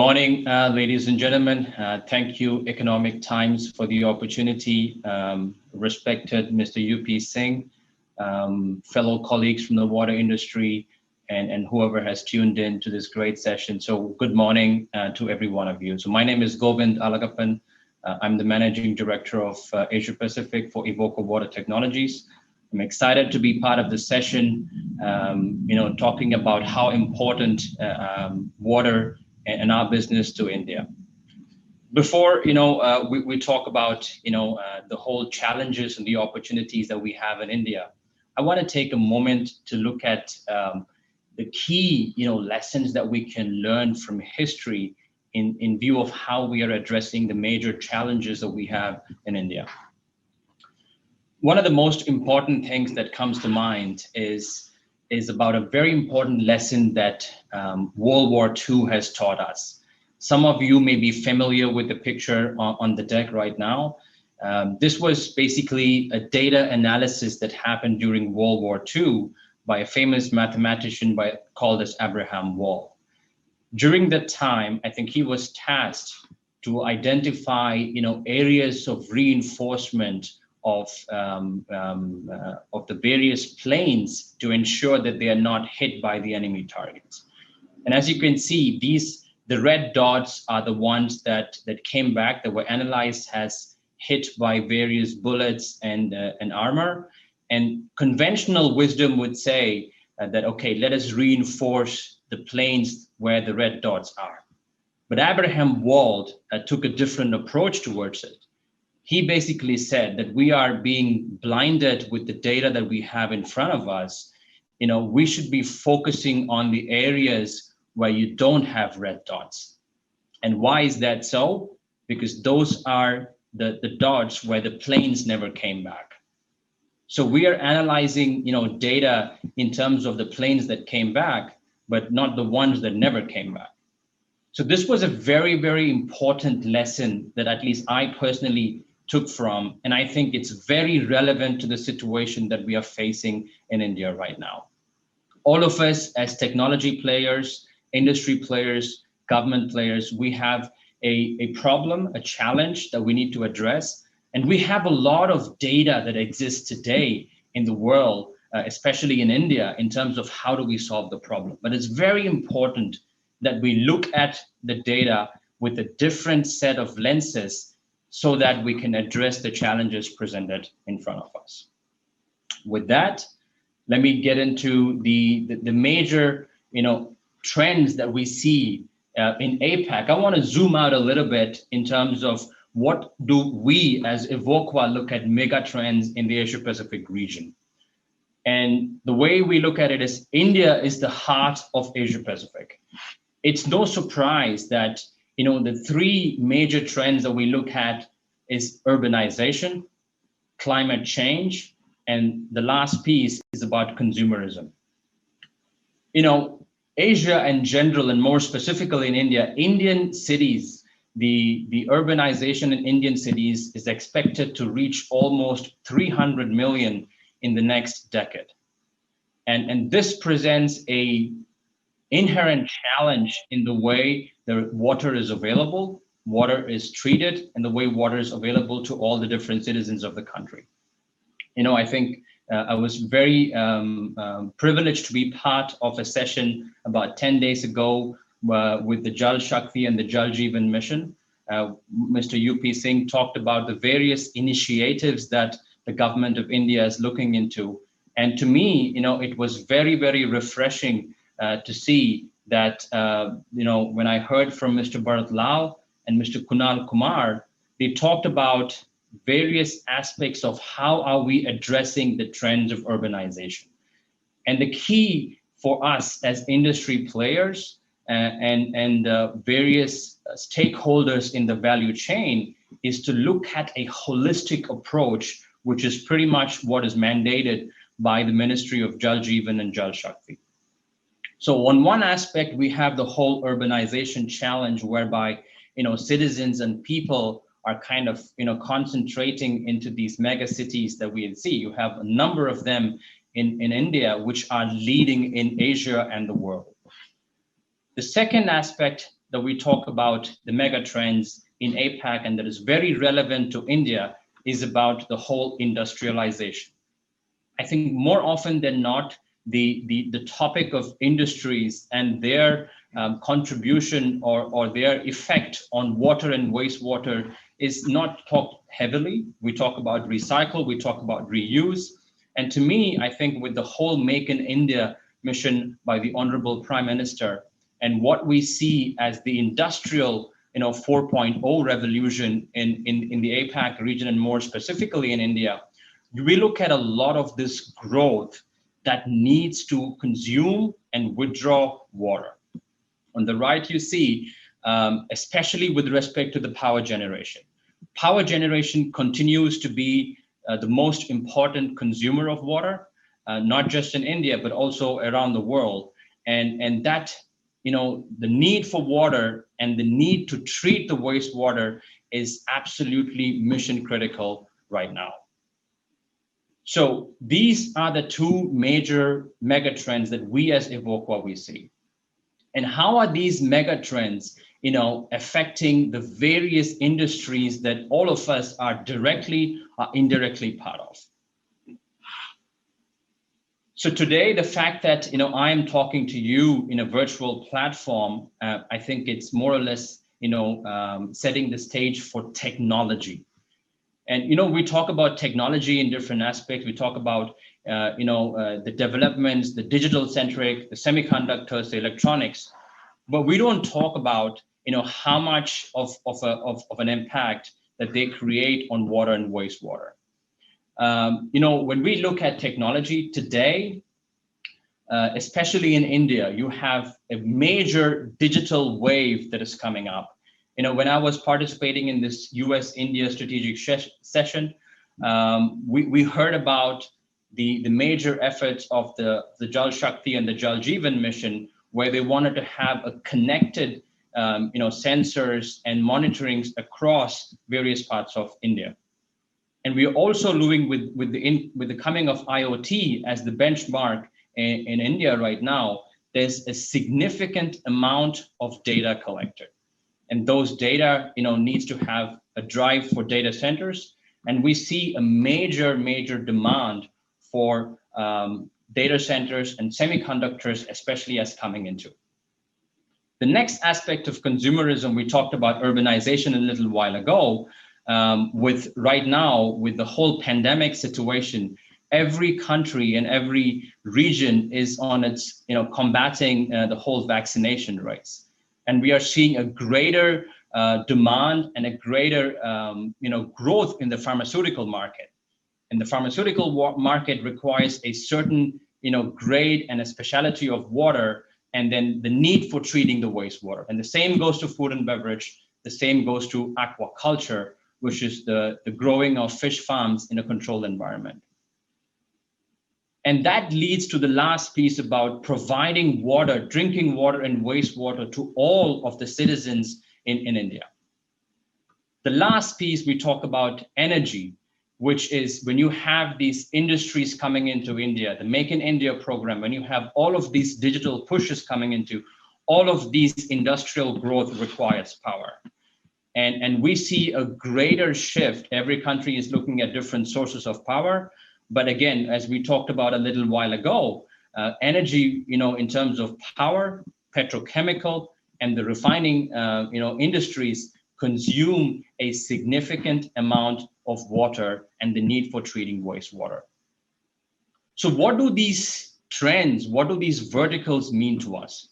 morning, ladies and gentlemen. Thank you, Economic Times, for the opportunity. Respected Mr. UP Singh, fellow colleagues from the water industry, and whoever has tuned in to this great session. So good morning to every one of you. So my name is Govindan Alagappan. I'm the Managing Director of Asia Pacific for evoQUA Water Technologies. I'm excited to be part of this session, talking about how important water and our business to India. Before we talk about the whole challenges and the opportunities that we have in India, I want to take a moment to look at the key lessons that we can learn from history in view of how we are addressing the major challenges that we have in India. One of the most important things that comes to mind is about a very important lesson that World War II has taught us. Some of you may be familiar with the picture on the deck right now. This was basically a data analysis that happened during World War II by a famous mathematician called as Abraham Wall. During that time, I think he was tasked to identify areas of reinforcement of the various planes to ensure that they are not hit by the enemy targets. And as you can see, the red dots are the ones that came back, that were analyzed as hit by various bullets and armor. And conventional wisdom would say that, okay, let us reinforce the planes where the red dots are. But Abraham Wald took a different approach towards it. He basically said that we are being blinded with the data that we have in front of us. We should be focusing on the areas where you don't have red dots. And why is that so? Because those are the dots where the planes never came back. So we are analyzing, data in terms of the planes that came back, but not the ones that never came back. So this was a very, very important lesson that at least I personally took from, and I think it's very relevant to the situation that we are facing in India right now. All of us as technology players, industry players, government players, we have a problem, a challenge that we need to address. And we have a lot of data that exists today in the world, especially in India, in terms of how do we solve the problem. But it's very important that we look at the data with a different set of lenses so that we can address the challenges presented in front of us. With that, let me get into the major trends that we see in APAC. I want to zoom out a little bit in terms of what do we as evoQUA look at mega trends in the Asia Pacific region. And the way we look at it is India is the heart of Asia Pacific. It's no surprise that the three major trends that we look at is urbanization, climate change, and the last piece is about consumerism. Asia in general, and more specifically in India, Indian cities, the urbanization in Indian cities is expected to reach almost 300 million in the next decade. And this presents a inherent challenge in the way the water is available, water is treated, and the way water is available to all the different citizens of the country. I think I was very privileged to be part of a session about 10 days ago with the Jal Shakti and the Jal Jeevan mission. Mr. UP Singh talked about the various initiatives that the government of India is looking into. And to me, it was very, very refreshing to see that, when I heard from Mr. Bharat Lal and Mr. Kunal Kumar, they talked about various aspects of how are we addressing the trends of urbanization. And the key for us as industry players and various stakeholders in the value chain is to look at a holistic approach, which is pretty much what is mandated by the Ministry of Jal Jeevan and Jal Shakti. So on one aspect, we have the whole urbanization challenge whereby, citizens and people are kind of, concentrating into these mega cities that we see. You have a number of them in India, which are leading in Asia and the world. The second aspect that we talk about the mega trends in APAC and that is very relevant to India is about the whole industrialization. I think more often than not, the topic of industries and their contribution or their effect on water and wastewater is not talked heavily. We talk about recycle, we talk about reuse. And to me, I think with the whole Make in India mission by the Honorable Prime Minister and what we see as the industrial 4.0 revolution in the APAC region and more specifically in India, we look at a lot of this growth that needs to consume and withdraw water. On the right, you see, especially with respect to the power generation. Power generation continues to be the most important consumer of water, not just in India, but also around the world. And that, the need for water and the need to treat the wastewater is absolutely mission critical right now. So these are the two major mega trends that we as evoQUA we see. And how are these mega trends, affecting the various industries that all of us are directly or indirectly part of? So today, the fact that I am talking to you in a virtual platform, I think it's more or less setting the stage for technology. And we talk about technology in different aspects. We talk about the developments, the digital centric, the semiconductors, the electronics, but we don't talk about how much of an impact that they create on water and wastewater. When we look at technology today, especially in India, you have a major digital wave that is coming up. When I was participating in this US-India strategic session, we heard about the major efforts of the Jal Shakti and the Jal Jeevan mission, where they wanted to have a connected, sensors and monitorings across various parts of India. And we are also living with the coming of IoT as the benchmark in India right now. There's a significant amount of data collected. And those data, needs to have a drive for data centers. And we see a major demand for data centers and semiconductors, especially as coming into. The next aspect of consumerism, we talked about urbanization a little while ago. Right now, with the whole pandemic situation, every country and every region is on its, combating the whole vaccination race. And we are seeing a greater demand and a greater, growth in the pharmaceutical market. And the pharmaceutical market requires a certain, grade and a specialty of water, and then the need for treating the wastewater. And the same goes to food and beverage. The same goes to aquaculture, which is the growing of fish farms in a controlled environment. And that leads to the last piece about providing water, drinking water and wastewater to all of the citizens in India. The last piece, we talk about energy, which is when you have these industries coming into India, the Make in India program, when you have all of these digital pushes coming into, all of these industrial growth requires power. And we see a greater shift. Every country is looking at different sources of power. But again, as we talked about a little while ago, energy, in terms of power, petrochemical, and the refining, industries consume a significant amount of water and the need for treating wastewater. So what do these trends, what do these verticals mean to us?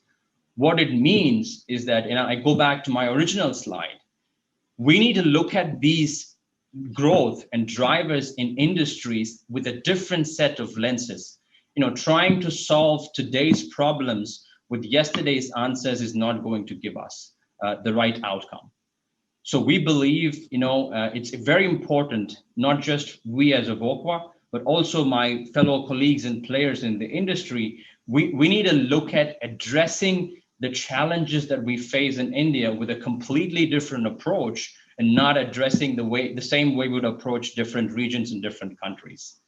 What it means is that, I go back to my original slide, we need to look at these growth and drivers in industries with a different set of lenses. Trying to solve today's problems with yesterday's answers is not going to give us the right outcome. So we believe, it's very important, not just we as evoQUA, but also my fellow colleagues and players in the industry, we need to look at addressing the challenges that we face in India with a completely different approach, and not addressing the same way we would approach different regions in different countries.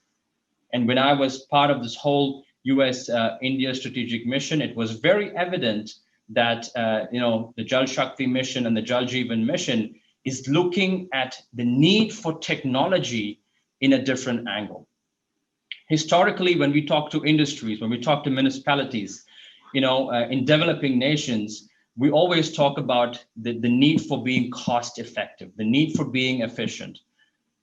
And when I was part of this whole US-India strategic mission, it was very evident that the Jal Shakti mission and the Jal Jeevan mission is looking at the need for technology in a different angle. Historically, when we talk to industries, when we talk to municipalities, in developing nations, we always talk about the need for being cost effective, the need for being efficient.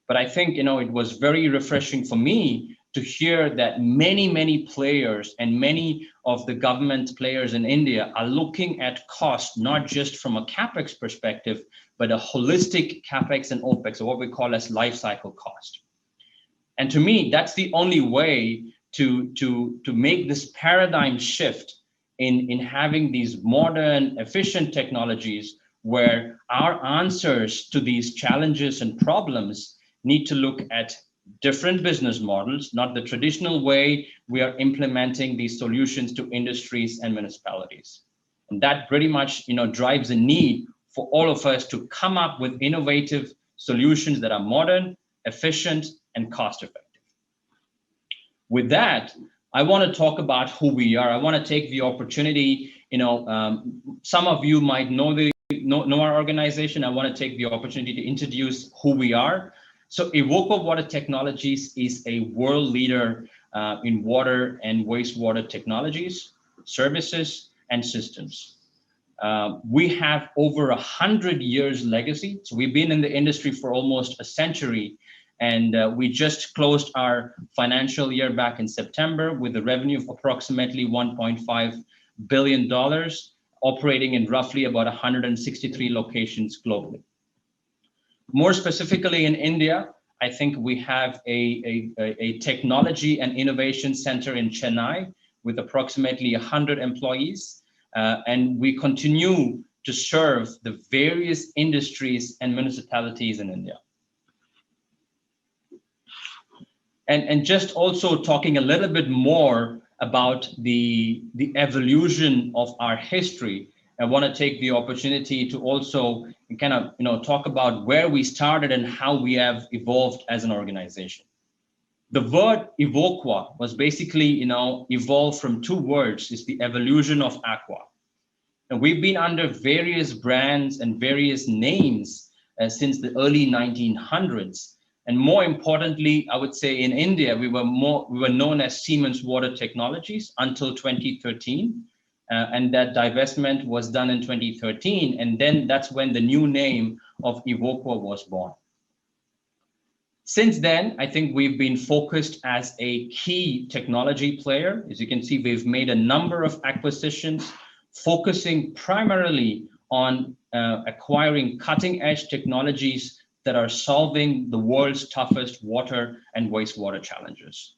But I think, it was very refreshing for me to hear that many players and many of the government players in India are looking at cost, not just from a CapEx perspective, but a holistic CapEx and OpEx, or what we call as life cycle cost. And to me, that's the only way to make this paradigm shift in having these modern, efficient technologies where our answers to these challenges and problems need to look at different business models, not the traditional way we are implementing these solutions to industries and municipalities. And that pretty much drives a need for all of us to come up with innovative solutions that are modern, efficient, and cost effective. With that, I want to talk about who we are. I want to take the opportunity, some of you might know our organization. I want to take the opportunity to introduce who we are. So evoQUA Water Technologies is a world leader in water and wastewater technologies, services, and systems. We have over 100 years legacy. So we've been in the industry for almost a century. And we just closed our financial year back in September with a revenue of approximately $1.5 billion, operating in roughly about 163 locations globally. More specifically in India, I think we have a technology and innovation center in Chennai with approximately 100 employees. And we continue to serve the various industries and municipalities in India. And just also talking a little bit more about the evolution of our history, I want to take the opportunity to also kind of talk about where we started and how we have evolved as an organization. The word evoQUA was basically evolved from two words. It's the evolution of aqua. And we've been under various brands and various names since the early 1900s. And more importantly, I would say in India, we were known as Siemens Water Technologies until 2013. And that divestment was done in 2013. And then that's when the new name of evoQUA was born. Since then, I think we've been focused as a key technology player. As you can see, we've made a number of acquisitions, focusing primarily on acquiring cutting-edge technologies that are solving the world's toughest water and wastewater challenges.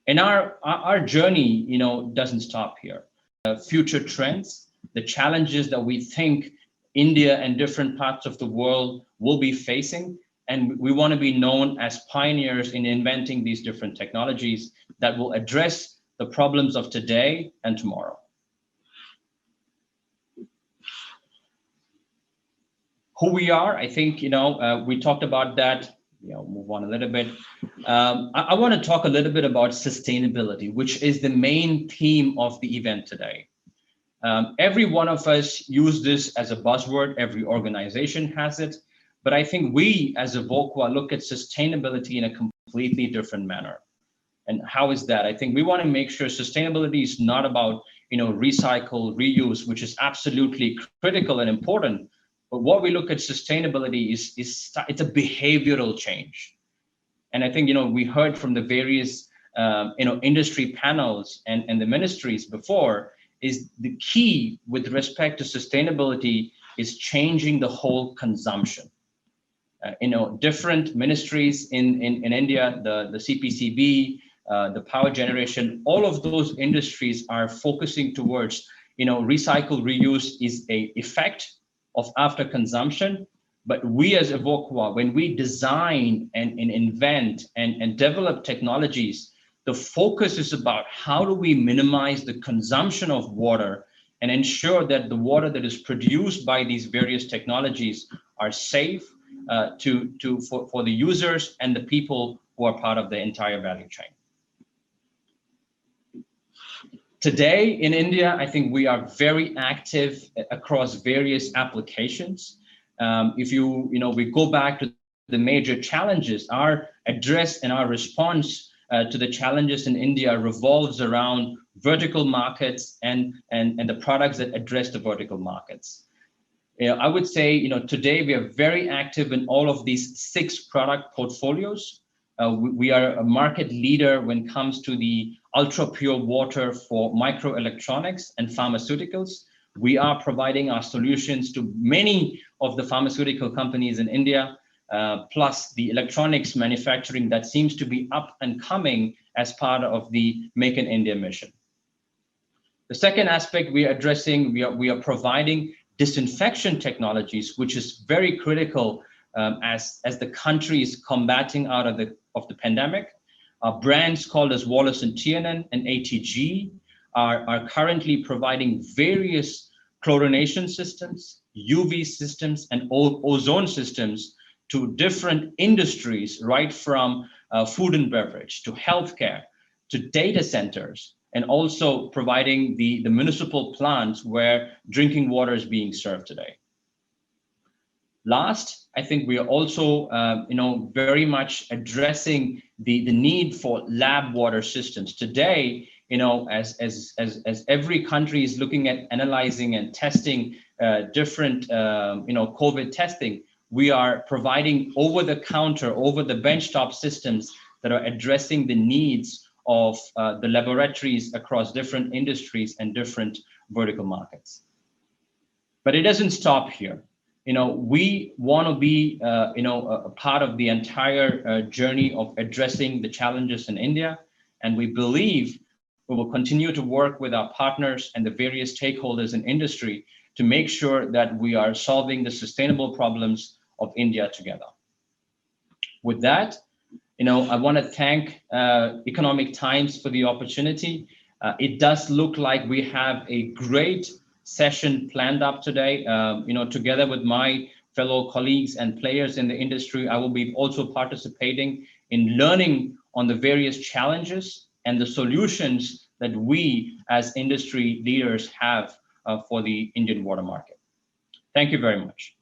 And our journey, doesn't stop here. Future trends, the challenges that we think India and different parts of the world will be facing, and we want to be known as pioneers in inventing these different technologies that will address the problems of today and tomorrow. Who we are, I think, we talked about that. Move on a little bit. I want to talk a little bit about sustainability, which is the main theme of the event today. Every one of us use this as a buzzword. Every organization has it. But I think we, as evoQUA, look at sustainability in a completely different manner. And how is that? I think we want to make sure sustainability is not about, recycle, reuse, which is absolutely critical and important. But what we look at sustainability is it's a behavioral change. And I think, we heard from the various, industry panels and the ministries before, is the key with respect to sustainability is changing the whole consumption. Different ministries in India, the CPCB, the power generation, all of those industries are focusing towards, recycle, reuse is a effect of after consumption. But we as evoQUA, when we design and invent and develop technologies, the focus is about how do we minimize the consumption of water and ensure that the water that is produced by these various technologies are safe for the users and the people who are part of the entire value chain. Today in India, I think we are very active across various applications. If we go back to the major challenges, our address and our response to the challenges in India revolves around vertical markets and the products that address the vertical markets. I would say, today we are very active in all of these 6 product portfolios. We are a market leader when it comes to the ultra pure water for microelectronics and pharmaceuticals. We are providing our solutions to many of the pharmaceutical companies in India, plus the electronics manufacturing that seems to be up and coming as part of the Make in India mission. The second aspect we are addressing, we are providing disinfection technologies, which is very critical as the country is combating out of the pandemic. Brands called as Wallace & Tiernan and ATG are currently providing various chlorination systems, UV systems, and ozone systems to different industries, right from food and beverage to healthcare to data centers, and also providing the municipal plants where drinking water is being served today. Last, I think we are also, very much addressing the need for lab water systems. Today, as every country is looking at analyzing and testing different, COVID testing, we are providing over-the-counter, over-the-benchtop systems that are addressing the needs of the laboratories across different industries and different vertical markets. But it doesn't stop here. We want to be, a part of the entire journey of addressing the challenges in India. And we believe we will continue to work with our partners and the various stakeholders in industry to make sure that we are solving the sustainable problems of India together. With that, I want to thank Economic Times for the opportunity. It does look like we have a great session planned up today. Together with my fellow colleagues and players in the industry, I will be also participating in learning on the various challenges and the solutions that we as industry leaders have for the Indian water market. Thank you very much.